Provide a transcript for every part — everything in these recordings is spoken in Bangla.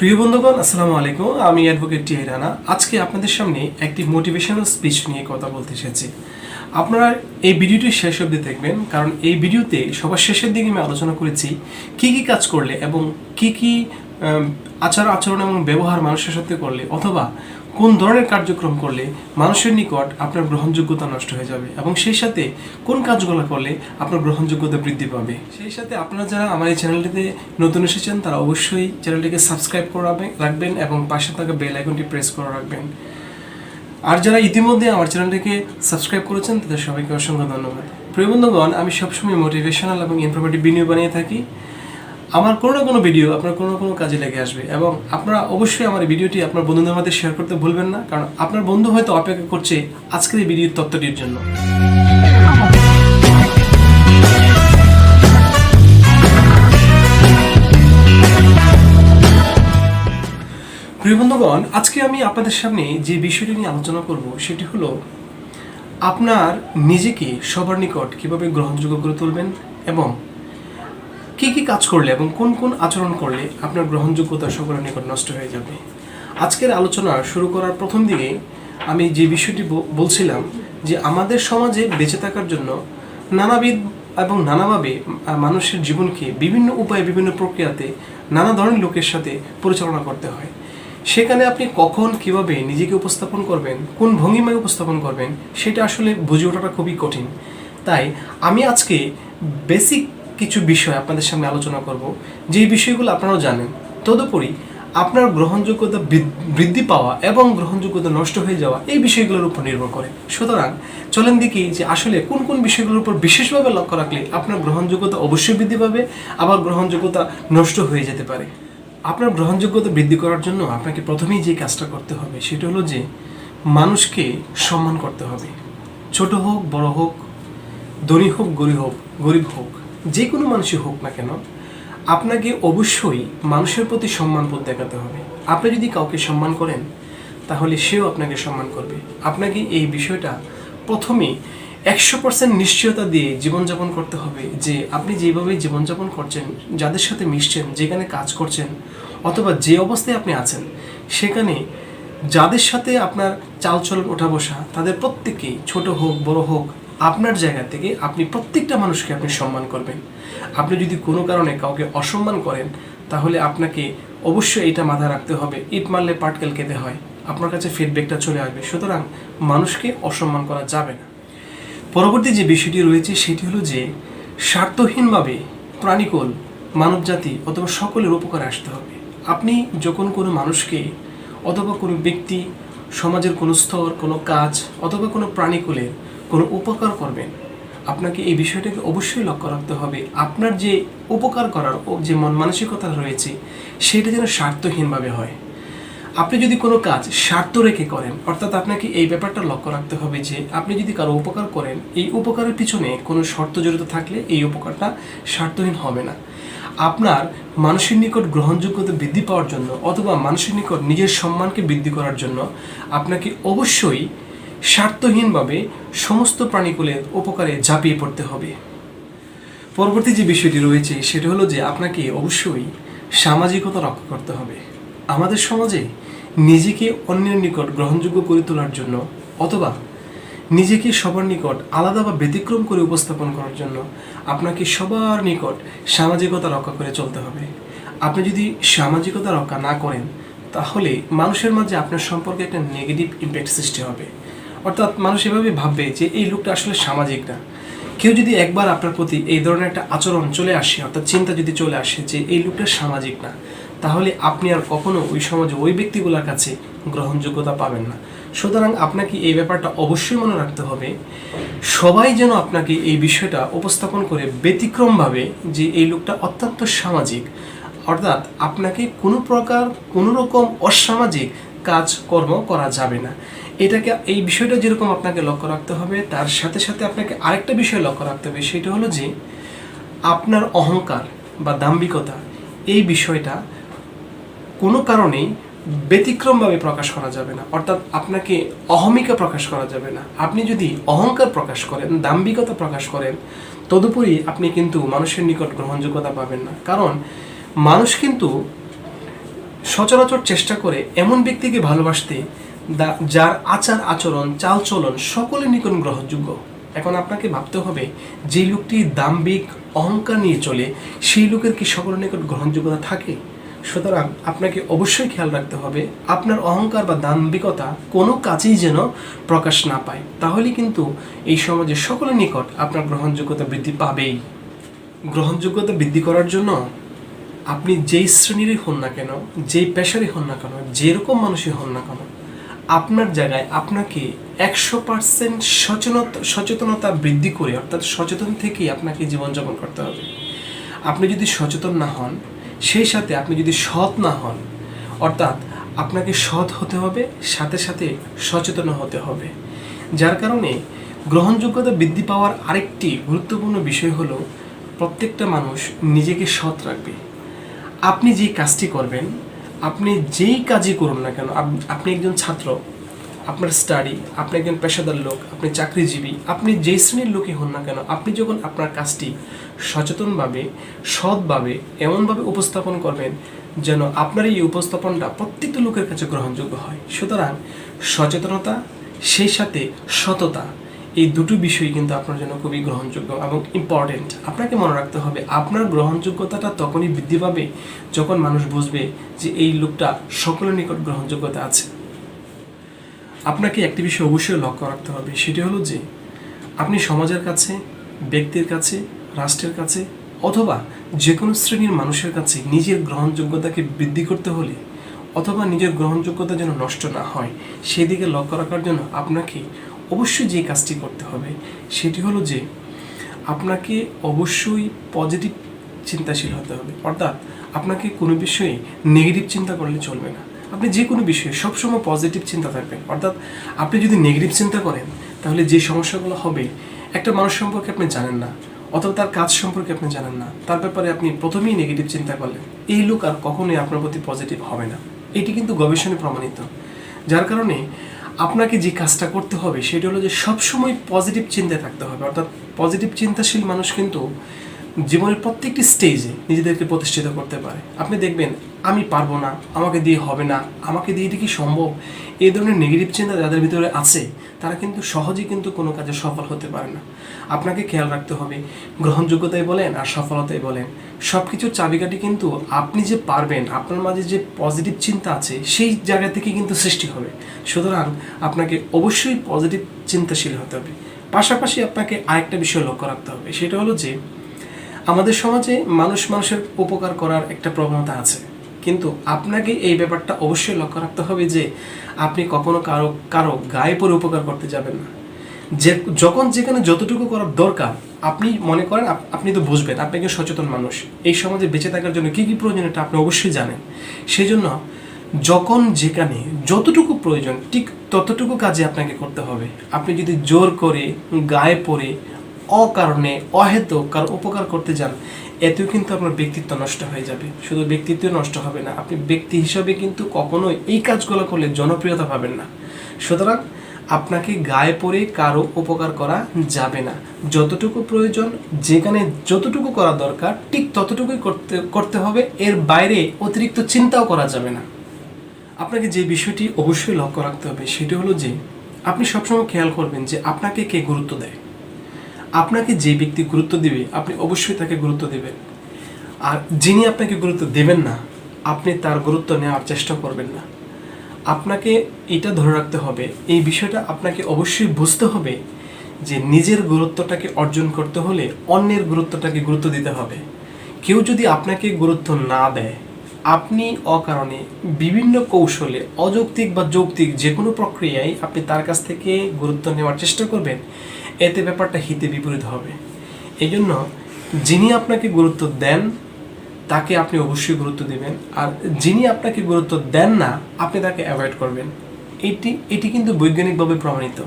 প্রিয় বন্ধুগণ, আসসালামু আলাইকুম। আমি অ্যাডভোকেট রানা। আজকে আপনাদের সামনে একটি মোটিভেশনাল স্পিচ নিয়ে কথা বলতে এসেছি। আপনারা এই ভিডিওটি শেষ অবধি দেখবেন, কারণ এই ভিডিওতে সবার শেষের দিকে আমি আলোচনা করেছি কি কি কাজ করলে এবং কি আচরণ এবং ব্যবহার মানুষের সাথে করলে অথবা কোন ধরনের কার্যক্রম করলে মানুষের নিকট আপনার গ্রহণযোগ্যতা নষ্ট হয়ে যাবে এবং সেই সাথে কোন কাজগুলো করলে আপনার গ্রহণযোগ্যতা বৃদ্ধি পাবে। সেই সাথে আপনারা যারা আমার এই চ্যানেলটিতে নতুন এসেছেন তারা অবশ্যই চ্যানেলটিকে সাবস্ক্রাইব করে রাখবেন এবং পাশে থাকা বেল আইকনটি প্রেস করে রাখবেন। আর যারা ইতিমধ্যে আমার চ্যানেলটিকে সাবস্ক্রাইব করেছেন তাদের সবাইকে অসংখ্য ধন্যবাদ। প্রিয় বন্ধুগণ, আমি সবসময় মোটিভেশনাল এবং ইনফরমেটিভ ভিডিও বানিয়ে থাকি। আমার কোনো না কোনো ভিডিও আপনার কোনো না কোনো কাজে লেগে আসবে এবং আপনারা অবশ্যই আমার এই ভিডিওটি আপনার বন্ধুদের মধ্যে শেয়ার করতে ভুলবেন না, কারণ আপনার বন্ধু হয়তো অপেক্ষা করছে আজকের এই ভিডিওর তথ্যটির জন্য। প্রিয় বন্ধুগণ, আজকে আমি আপনাদের সামনে যে বিষয়টি নিয়ে আলোচনা করব সেটি হলো আপনার নিজেকে সবার নিকট কীভাবে গ্রহণযোগ্য করে তুলবেন এবং কি কি কাজ করলে এবং কোন কোন আচরণ করলে আপনার গ্রহণযোগ্যতা সকলের নিকট নষ্ট হয়ে যাবে। আজকের আলোচনা শুরু করার প্রথম দিকে আমি যে বিষয়টি বলছিলাম যে আমাদের সমাজে বেঁচে থাকার জন্য নানাবিধ এবং নানাভাবে মানুষের জীবনকে বিভিন্ন উপায়ে বিভিন্ন প্রক্রিয়াতে নানা ধরনের লোকের সাথে পরিচালনা করতে হয়। সেখানে আপনি কখন কিভাবে নিজেকে উপস্থাপন করবেন, কোন ভঙ্গিমায় উপস্থাপন করবেন, সেটা আসলে বুঝে ওঠাটা খুবই কঠিন। তাই আমি আজকে বেসিক কিছু বিষয় আপনাদের সামনে আলোচনা করব, যেই বিষয়গুলো আপনারাও জানেন। তদুপরি আপনার গ্রহণযোগ্যতা বৃদ্ধি পাওয়া এবং গ্রহণযোগ্যতা নষ্ট হয়ে যাওয়া এই বিষয়গুলোর উপর নির্ভর করে। সুতরাং চলেন দেখি যে আসলে কোন কোন বিষয়গুলোর উপর বিশেষভাবে লক্ষ্য রাখলে আপনার গ্রহণযোগ্যতা অবশ্যই বৃদ্ধি পাবে, আবার গ্রহণযোগ্যতা নষ্ট হয়ে যেতে পারে। আপনার গ্রহণযোগ্যতা বৃদ্ধি করার জন্য আপনাকে প্রথমেই যে কাজটা করতে হবে সেটা হলো যে মানুষকে সম্মান করতে হবে। ছোট হোক, বড় হোক, ধনী হোক, গরিব হোক, যে কোনো মানুষই হোক না কেন, আপনাকে অবশ্যই মানুষের প্রতি সম্মানবোধ দেখাতে হবে। আপনি যদি কাউকে সম্মান করেন তাহলে সেও আপনাকে সম্মান করবে। আপনাকে এই বিষয়টা প্রথমে 100% নিশ্চয়তা দিয়ে জীবনযাপন করতে হবে যে আপনি যেভাবে জীবনযাপন করছেন, যাদের সাথে মিশছেন, যেখানে কাজ করছেন অথবা যে অবস্থায় আপনি আছেন, সেখানে যাদের সাথে আপনার চালচলন ওঠা বসা, তাদের প্রত্যেকেই ছোট হোক বড় হোক, আপনার জায়গা থেকে আপনি প্রত্যেকটা মানুষকে আপনি সম্মান করবেন। আপনি যদি কোনো কারণে কাউকে অসম্মান করেন তাহলে আপনাকে অবশ্যই এটা মাথায় রাখতে হবে, ইট মারলে পাটকেল খেতে হয়, আপনার কাছে ফিডব্যাকটা চলে আসবে। সুতরাং মানুষকে অসম্মান করা যাবে না। পরবর্তী যে বিষয়টি রয়েছে সেটি হলো যে স্বার্থহীনভাবে প্রাণীকুল, মানবজাতি অথবা সকলের উপকারে আসতে হবে। আপনি যখন কোনো মানুষকে অথবা কোনো ব্যক্তি, সমাজের কোনো স্তর, কোনো কাজ অথবা কোনো প্রাণীকুলের কোনো উপকার করবেন, আপনাকে এই বিষয়টাকে অবশ্যই লক্ষ্য রাখতে হবে আপনার যে উপকার করার যে মন মানসিকতা রয়েছে সেটা যেন স্বার্থহীনভাবে হয়। আপনি যদি কোনো কাজ স্বার্থ রেখে করেন, অর্থাৎ আপনাকে এই ব্যাপারটা লক্ষ্য রাখতে হবে যে আপনি যদি কারো উপকার করেন, এই উপকারের পিছনে কোনো শর্ত জড়িত থাকলে এই উপকারটা স্বার্থহীন হবে না। আপনার মানুষের নিকট গ্রহণযোগ্যতা বৃদ্ধি পাওয়ার জন্য অথবা মানুষের নিকট নিজের সম্মানকে বৃদ্ধি করার জন্য আপনাকে অবশ্যই স্বার্থহীনভাবে সমস্ত প্রাণীকুলের উপকারে ঝাঁপিয়ে পড়তে হবে। পরবর্তী যে বিষয়টি রয়েছে সেটা হলো যে আপনাকে অবশ্যই সামাজিকতা রক্ষা করতে হবে। আমাদের সমাজে নিজেকে অন্যের নিকট গ্রহণযোগ্য করে তোলার জন্য অথবা নিজেকে সবার নিকট আলাদা বা ব্যতিক্রম করে উপস্থাপন করার জন্য আপনাকে সবার নিকট সামাজিকতা রক্ষা করে চলতে হবে। আপনি যদি সামাজিকতা রক্ষা না করেন তাহলে মানুষের মাঝে আপনার সম্পর্কে একটা নেগেটিভ ইম্প্যাক্ট সৃষ্টি হবে। অর্থাৎ মানুষ এভাবে ভাববে যে এই লোকটা আসলে সামাজিক না। কেউ যদি একবার আপনার প্রতি এই ধরনের একটা আচরণ চলে আসে, অর্থাৎ চিন্তা যদি চলে আসে যে এই লোকটা সামাজিক না, তাহলে আপনি আর কখনো ওই সমাজে ওই ব্যক্তিগুলোর কাছে গ্রহণযোগ্যতা পাবেন না। সুতরাং আপনাকে এই ব্যাপারটা অবশ্যই মনে রাখতে হবে, সবাই যেন আপনাকে এই বিষয়টা উপস্থাপন করে ব্যতিক্রমভাবে যে এই লোকটা অত্যন্ত সামাজিক, অর্থাৎ আপনাকে কোনো রকম অসামাজিক কাজকর্ম করা যাবে না। এই বিষয়টা যেরকম আপনাকে লক্ষ্য রাখতে হবে, তার সাথে সাথে আপনাকে আরেকটা বিষয় লক্ষ্য রাখতে হবে, সেটা হলো যে আপনার অহংকার বা দাম্ভিকতা এই বিষয়টা কোনো কারণেই ব্যতিক্রমভাবে প্রকাশ করা যাবে না। অর্থাৎ আপনাকে অহমিকা প্রকাশ করা যাবে না। আপনি যদি অহংকার প্রকাশ করেন, দাম্ভিকতা প্রকাশ করেন, তদুপরি আপনি কিন্তু মানুষের নিকট গ্রহণযোগ্যতা পাবেন না। কারণ মানুষ কিন্তু সচরাচর চেষ্টা করে এমন ব্যক্তিকে ভালোবাসতে যার আচার আচরণ চালচলন সকলের নিকট গ্রহণযোগ্য। এখন আপনাকে ভাবতে হবে, যে লোকটি দাম্ভিক অহংকার নিয়ে চলে সেই লোকের কি সকলের নিকট গ্রহণযোগ্যতা থাকে? সুতরাং আপনাকে অবশ্যই খেয়াল রাখতে হবে আপনার অহংকার বা দাম্ভিকতা কোনো কাজেই যেন প্রকাশ না পায়, তাহলে কিন্তু এই সমাজে সকলের নিকট আপনার গ্রহণযোগ্যতা বৃদ্ধি পাবেই। গ্রহণযোগ্যতা বৃদ্ধি করার জন্য আপনি যেই শ্রেণীরই হন না কেন, যেই পেশারই হন না কেন, যেরকম মানুষই হন না কেন, আপনার জায়গায় আপনাকে 100% সচেতনতা বৃদ্ধি করে, অর্থাৎ সচেতন থেকেই আপনাকে জীবনযাপন করতে হবে। আপনি যদি সচেতন না হন, সেই সাথে আপনি যদি সৎ না হন, অর্থাৎ আপনাকে সৎ হতে হবে, সাথে সাথে সচেতন হতে হবে। যার কারণে গ্রহণযোগ্যতা বৃদ্ধি পাওয়ার আরেকটি গুরুত্বপূর্ণ বিষয় হলো প্রত্যেকটা মানুষ নিজেকে সৎ রাখবে। আপনি যেই কাজটি করবেন, আপনি যেই কাজই করুন না কেন, আপনি একজন ছাত্র, আপনার স্টাডি, আপনি একজন পেশাদার লোক, আপনি চাকরিজীবী, আপনি যেই শ্রেণীর লোকই হন না কেন, আপনি যখন আপনার কাজটি সচেতনভাবে, সৎভাবে, এমনভাবে উপস্থাপন করবেন যেন আপনার এই উপস্থাপনটা প্রত্যেকটা লোকের কাছে গ্রহণযোগ্য হয়। সুতরাং সচেতনতা, সেই সাথে সততা, এই দুটো বিষয় কিন্তু আপনার জন্য খুবই গ্রহণযোগ্য এবং ইম্পর্টেন্ট। আপনাকে মনে রাখতে হবে, আপনার গ্রহণযোগ্যতাটা তখনই বৃদ্ধি পাবে যখন মানুষ বুঝবে যে এই লোকটা সকলের নিকট গ্রহণযোগ্যতা আছে। আপনাকে একটি বিষয় অবশ্যই লক্ষ্য রাখতে হবে, সেটি হলো যে আপনি সমাজের কাছে, ব্যক্তির কাছে, রাষ্ট্রের কাছে অথবা যে কোনো শ্রেণীর মানুষের কাছে নিজের গ্রহণযোগ্যতাকে বৃদ্ধি করতে হলে অথবা নিজের গ্রহণযোগ্যতা যেন নষ্ট না হয়, সেদিকে লক্ষ্য রাখার জন্য আপনাকে অবশ্যই যে কাজটি করতে হবে সেটি হলো যে আপনাকে অবশ্যই পজিটিভ চিন্তাশীল হতে হবে। অর্থাৎ আপনাকে কোনো বিষয়ে নেগেটিভ চিন্তা করলে চলবে না। আপনি যে কোনো বিষয়ে সবসময় পজিটিভ চিন্তা থাকবেন। অর্থাৎ আপনি যদি নেগেটিভ চিন্তা করেন, তাহলে যে সমস্যাগুলো হবে, একটা মানুষ সম্পর্কে আপনি জানেন না অথবা তার কাজ সম্পর্কে আপনি জানেন না, তার ব্যাপারে আপনি প্রথমেই নেগেটিভ চিন্তা করলেন, এই লোক আর কখনোই আপনার প্রতি পজিটিভ হবে না। এটি কিন্তু গবেষণায় প্রমাণিত। যার কারণে আপনাকে যে কাজটা করতে হবে সেটা হলো যে সবসময় পজিটিভ চিন্তায় থাকতে হবে। অর্থাৎ পজিটিভ চিন্তাশীল মানুষ কিন্তু জীবনের প্রত্যেকটি স্টেজে নিজেদেরকে প্রতিষ্ঠিত করতে পারে। আপনি দেখবেন, আমি পারবো না, আমাকে দিয়ে হবে না, আমাকে দিয়ে এটা কি সম্ভব, এই ধরনের নেগেটিভ চিন্তা যাদের ভিতরে আছে তারা কিন্তু সহজেই কিন্তু কোনো কাজে সফল হতে পারে না। আপনাকে খেয়াল রাখতে হবে, গ্রহণযোগ্যতাই বলেন আর সফলতাই বলেন, সব কিছুর চাবিকাঠি কিন্তু আপনি যে পারবেন, আপনার মাঝে যে পজিটিভ চিন্তা আছে সেই জায়গা থেকে কিন্তু সৃষ্টি হবে। সুতরাং আপনাকে অবশ্যই পজিটিভ চিন্তাশীল হতে হবে। পাশাপাশি আপনাকে আরেকটা বিষয় লক্ষ্য রাখতে হবে, সেটা হলো যে আমাদের সমাজে মানুষের উপকার করার একটা প্রবণতা আছে, কিন্তু আপনাকে এই ব্যাপারটা অবশ্যই লক্ষ্য রাখতে হবে যে আপনি কখনো কারো গায়ে পড়ে উপকার করতে যাবেন না। যখন যেখানে যতটুকু করার দরকার আপনি মনে করেন, আপনি তো বুঝবেন, আপনি একজন সচেতন মানুষ, এই সমাজে বেঁচে থাকার জন্য কী কী প্রয়োজন এটা আপনি অবশ্যই জানেন। সেই জন্য যখন যেখানে যতটুকু প্রয়োজন ঠিক ততটুকু কাজে আপনাকে করতে হবে। আপনি যদি জোর করে গায়ে পড়ে অকারণে অহেতুক কারো উপকার করতে যান, এতেও কিন্তু আপনার ব্যক্তিত্ব নষ্ট হয়ে যাবে। শুধু ব্যক্তিত্ব নষ্ট হবে না, আপনি ব্যক্তি হিসাবে কিন্তু কখনোই এই কাজগুলো করলে জনপ্রিয়তা পাবেন না। সুতরাং আপনাকে গায়ে পড়ে কারো উপকার করা যাবে না। যতটুকু প্রয়োজন, যেখানে যতটুকু করা দরকার ঠিক ততটুকুই করতে হবে, এর বাইরে অতিরিক্ত চিন্তাও করা যাবে না। আপনাকে যে বিষয়টি অবশ্যই লক্ষ্য রাখতে হবে সেটি হলো যে আপনি সবসময় খেয়াল করবেন যে আপনাকে কে গুরুত্ব দেয়। আপনাকে যে ব্যক্তি গুরুত্ব দিবে আপনি অবশ্যই তাকে গুরুত্ব দেবেন, আর যিনি আপনাকে গুরুত্ব দেবেন না আপনি তার গুরুত্ব নেওয়ার চেষ্টা করবেন না। আপনাকে এটা ধরে রাখতে হবে, এই বিষয়টা আপনাকে অবশ্যই বুঝতে হবে যে নিজের গুরুত্বটাকে অর্জন করতে হলে অন্যের গুরুত্বটাকে গুরুত্ব দিতে হবে। কেউ যদি আপনাকে গুরুত্ব না দেয়, আপনি অকারণে বিভিন্ন কৌশলে অযৌক্তিক বা যৌক্তিক যে কোনো প্রক্রিয়ায় আপনি তার কাছ থেকে গুরুত্ব নেওয়ার চেষ্টা করবেন, এতে ব্যাপারটা হিতে বিপরীত হবে। এই জন্য যিনি আপনাকে গুরুত্ব দেন তাকে আপনি অবশ্যই গুরুত্ব দেবেন, আর যিনি আপনাকে গুরুত্ব দেন না আপনি তাকে অ্যাভয়েড করবেন। এটি কিন্তু বৈজ্ঞানিকভাবে প্রমাণিত।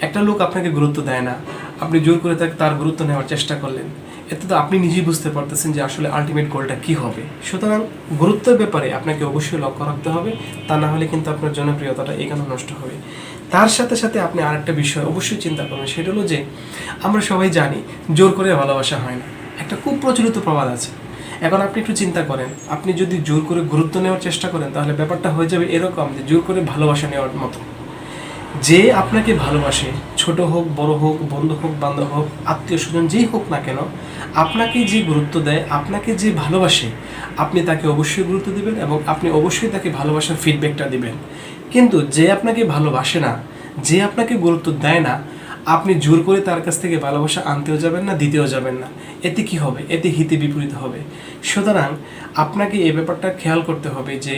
একটা লোক আপনাকে গুরুত্ব দেয় না, আপনি জোর করে তার গুরুত্ব নেওয়ার চেষ্টা করলেন, এতে তো আপনি নিজেই বুঝতে পারতেছেন যে আসলে আলটিমেট গোলটা কী হবে। সুতরাং গুরুত্বের ব্যাপারে আপনাকে অবশ্যই লক্ষ্য রাখতে হবে, তা না হলে কিন্তু আপনার জনপ্রিয়তাটা এখানে নষ্ট হবে। তার সাথে সাথে আপনি আরেকটা বিষয় অবশ্যই চিন্তা করবেন, সেটা হলো যে আমরা সবাই জানি জোর করে ভালোবাসা হয় না। একটা খুব প্রচলিত প্রবাদ আছে, এখন আপনি একটু চিন্তা করেন, আপনি যদি জোর করে গুরুত্ব নেওয়ার চেষ্টা করেন তাহলে ব্যাপারটা হয়ে যাবে এরকম যে জোর করে ভালোবাসা নেওয়ার মতো। যে আপনাকে ভালোবাসে, ছোট হোক বড় হোক, বন্ধু হোক বান্ধব হোক, আত্মীয় স্বজন যেই হোক না কেন, আপনাকে যে গুরুত্ব দেয়, আপনাকে যে ভালোবাসে, আপনি তাকে অবশ্যই গুরুত্ব দিবেন এবং আপনি অবশ্যই তাকে ভালোবাসার ফিডব্যাকটা দিবেন। কিন্তু যে আপনাকে ভালোবাসে না, যে আপনাকে গুরুত্ব দেয় না, আপনি জোর করে তার কাছ থেকে ভালোবাসা আনতেও যাবেন না, দিতেও যাবেন না। এতে কি হবে? এতে হিতে বিপরীত হবে। সুতরাং আপনাকে এই ব্যাপারটা খেয়াল করতে হবে যে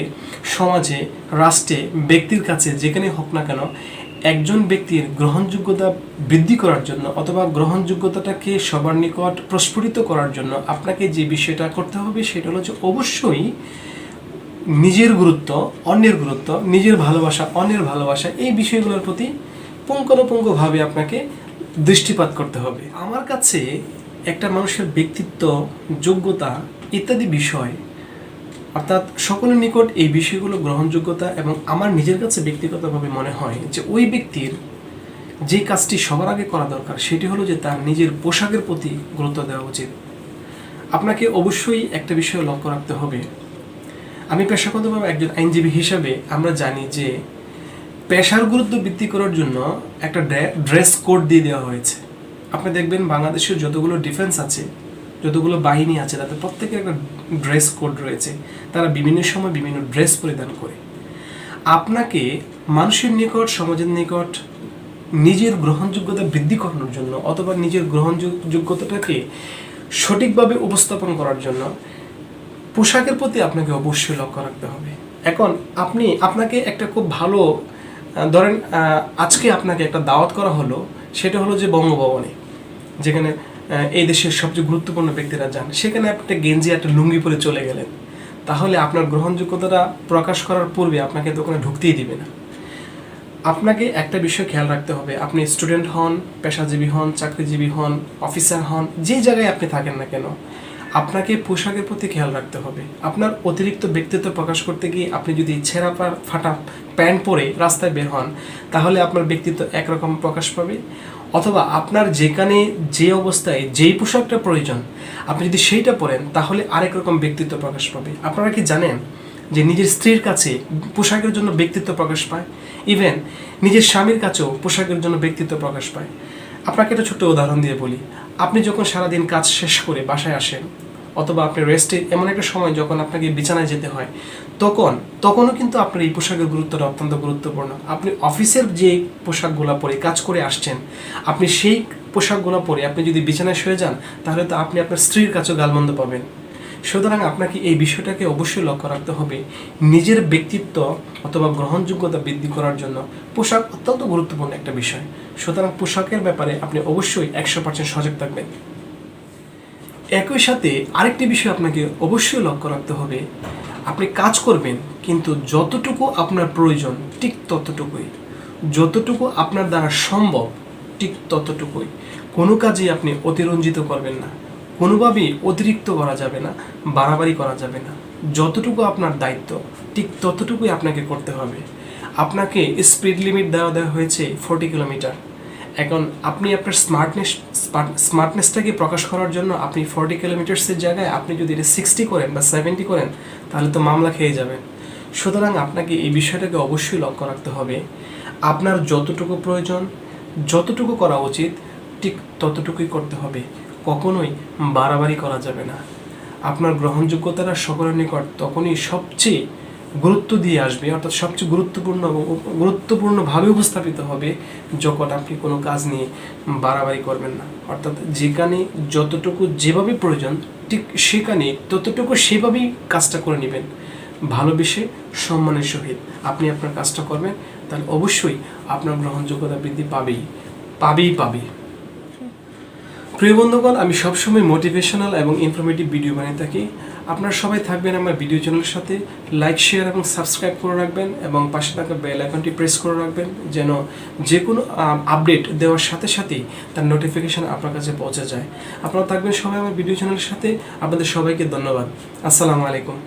সমাজে, রাষ্ট্রে, ব্যক্তির কাছে যেখানে হোক না কেন, একজন ব্যক্তির গ্রহণযোগ্যতা বৃদ্ধি করার জন্য অথবা গ্রহণযোগ্যতাটাকে সবার নিকট প্রস্ফুটিত করার জন্য আপনাকে যে বিষয়টা করতে হবে সেটা হলো যে অবশ্যই নিজের গুরুত্ব, অন্যের গুরুত্ব, নিজের ভালোবাসা, অন্যের ভালোবাসা, এই বিষয়গুলোর প্রতি পুঙ্খানুপুঙ্খভাবে আপনাকে দৃষ্টিপাত করতে হবে। আমার কাছে একটা মানুষের ব্যক্তিত্ব, যোগ্যতা ইত্যাদি বিষয়, অর্থাৎ সকলের নিকট এই বিষয়গুলো গ্রহণযোগ্যতা এবং আমার নিজের কাছে ব্যক্তিগতভাবে মনে হয় যে ওই ব্যক্তির যে কাজটি সবার আগে করা দরকার সেটি হলো যে তার নিজের পোশাকের প্রতি গুরুত্ব দেওয়া উচিত। আপনাকে অবশ্যই একটা বিষয় লক্ষ্য রাখতে হবে। আমি পেশাগতভাবে একজন আইনজীবী হিসাবে আমরা জানি যে পেশার গুরুত্ব বৃদ্ধি করার জন্য একটা ড্রেস কোড দিয়ে দেওয়া হয়েছে। আপনি দেখবেন বাংলাদেশের যতগুলো ডিফেন্স আছে, যতগুলো বাহিনী আছে, তাদের প্রত্যেকের একটা ড্রেস কোড রয়েছে। তারা বিভিন্ন সময় বিভিন্ন ড্রেস পরিধান করে। আপনাকে মানুষের নিকট, সমাজের নিকট নিজের গ্রহণযোগ্যতা বৃদ্ধি করানোর জন্য অথবা নিজের গ্রহণযোগ্যতাটাকে সঠিকভাবে উপস্থাপন করার জন্য পোশাকের প্রতি আপনাকে অবশ্যই লক্ষ্য রাখতে হবে। এখন আপনাকে একটা খুব ভালো, ধরেন আজকে আপনাকে একটা দাওয়াত করা হলো, সেটা হলো যে বঙ্গভবনে, যেখানে এই দেশের সবচেয়ে গুরুত্বপূর্ণ ব্যক্তিরা যান, সেখানে আপনি একটা গেঞ্জি, একটা লুঙ্গি পরে চলে গেলেন, তাহলে আপনার গ্রহণযোগ্যতাটা প্রকাশ করার পূর্বে আপনাকে তো ওখানে ঢুকতেই দিবে না। আপনাকে একটা বিষয় খেয়াল রাখতে হবে, আপনি স্টুডেন্ট হন, পেশাজীবী হন, চাকরিজীবী হন, অফিসার হন, যে জায়গায় আপনি থাকেন না কেন, আপনাকে পোশাকের প্রতি খেয়াল রাখতে হবে। আপনার অতিরিক্ত ব্যক্তিত্ব প্রকাশ করতে গিয়ে আপনি যদি ছেঁড়া ফাটা প্যান্ট পরে রাস্তায় বের হন, তাহলে আপনার ব্যক্তিত্ব একরকম প্রকাশ পাবে। অথবা আপনার যেখানে যে অবস্থায় যেই পোশাকটা প্রয়োজন আপনি যদি সেইটা পরেন, তাহলে আরেক রকম ব্যক্তিত্ব প্রকাশ পাবে। আপনারা কি জানেন যে নিজের স্ত্রীর কাছে পোশাকের জন্য ব্যক্তিত্ব প্রকাশ পায়, ইভেন নিজের স্বামীর কাছেও পোশাকের জন্য ব্যক্তিত্ব প্রকাশ পায়। আপনাকে একটা ছোট্ট উদাহরণ দিয়ে বলি, আপনি যখন সারাদিন কাজ শেষ করে বাসায় আসেন অথবা আপনি রেস্টে এমন একটা সময় যখন আপনাকে বিছানায় যেতে হয়, তখনও কিন্তু আপনার এই পোশাকের গুরুত্বটা অত্যন্ত গুরুত্বপূর্ণ। আপনি অফিসের যে পোশাকগুলো পরে কাজ করে আসছেন, আপনি সেই পোশাকগুলো পরে আপনি যদি বিছানায় শুয়ে যান, তাহলে তো আপনি আপনার স্ত্রীর কাছেও গালমন্দ পাবেন। সুতরাং আপনাকে এই বিষয়টাকে অবশ্যই লক্ষ্য রাখতে হবে। নিজের ব্যক্তিত্ব অথবা গ্রহণযোগ্যতা বৃদ্ধি করার জন্য পোশাক অত্যন্ত গুরুত্বপূর্ণ একটা বিষয়। সুতরাং পোশাকের ব্যাপারে আপনি অবশ্যই 100% সজাগ থাকবেন। একই সাথে আরেকটি বিষয় আপনাকে অবশ্যই লক্ষ্য রাখতে হবে, আপনি কাজ করবেন কিন্তু যতটুকু আপনার প্রয়োজন ঠিক ততটুকুই, যতটুকু আপনার দ্বারা সম্ভব ঠিক ততটুকুই। কোনো কাজে আপনি অতিরঞ্জিত করবেন না, কোনোভাবেই অতিরিক্ত করা যাবে না, বাড়াবাড়ি করা যাবে না। যতটুকু আপনার দায়িত্ব ঠিক ততটুকুই আপনাকে করতে হবে। আপনাকে স্পিড লিমিট দেওয়া হয়েছে 40 কিলোমিটার। এখন আপনি আপনার স্মার্টনেসটাকে প্রকাশ করার জন্য আপনি 40 কিলোমিটার্সের জায়গায় আপনি যদি এটা 60 করেন বা 70 করেন, তাহলে তো মামলা খেয়ে যাবেন। সুতরাং আপনাকে এই বিষয়টাকে অবশ্যই লক্ষ্য রাখতে হবে। আপনার যতটুকু প্রয়োজন, যতটুকু করা উচিত ঠিক ততটুকুই করতে হবে, কখনোই বাড়াবাড়ি করা যাবে না। আপনার গ্রহণযোগ্যতাটা সকলের নিকট তখনই সবচেয়ে গুরুত্ব দিয়ে আসবে, অর্থাৎ সবচেয়ে গুরুত্বপূর্ণভাবে উপস্থাপিত হবে যখন আপনি কোনো কাজ নিয়ে বাড়াবাড়ি করবেন না। অর্থাৎ যেখানে যতটুকু যেভাবে প্রয়োজন ঠিক সেখানে ততটুকু সেভাবেই কাজটা করে নেবেন। ভালোবেসে সম্মানের সহিত আপনি আপনার কাজটা করবেন, তাহলে অবশ্যই আপনার গ্রহণযোগ্যতা বৃদ্ধি পাবেই। প্রিয় বন্ধুগণ, আমি সবসময় মোটিভেশনাল এবং ইনফরমেটিভ ভিডিও বানিয়ে থাকি। আপনারা সবাই থাকবেন আমার ভিডিও চ্যানেলের সাথে, লাইক, শেয়ার এবং সাবস্ক্রাইব করে রাখবেন এবং পাশে থাকা বেল আইকনটি প্রেস করে রাখবেন, যেন যে কোনো আপডেট দেওয়ার সাথে সাথেই তার নোটিফিকেশন আপনার কাছে পৌঁছে যায়। আপনারা থাকবেন সবাই আমার ভিডিও চ্যানেলের সাথে। আপনাদের সবাইকে ধন্যবাদ। আসসালামু আলাইকুম।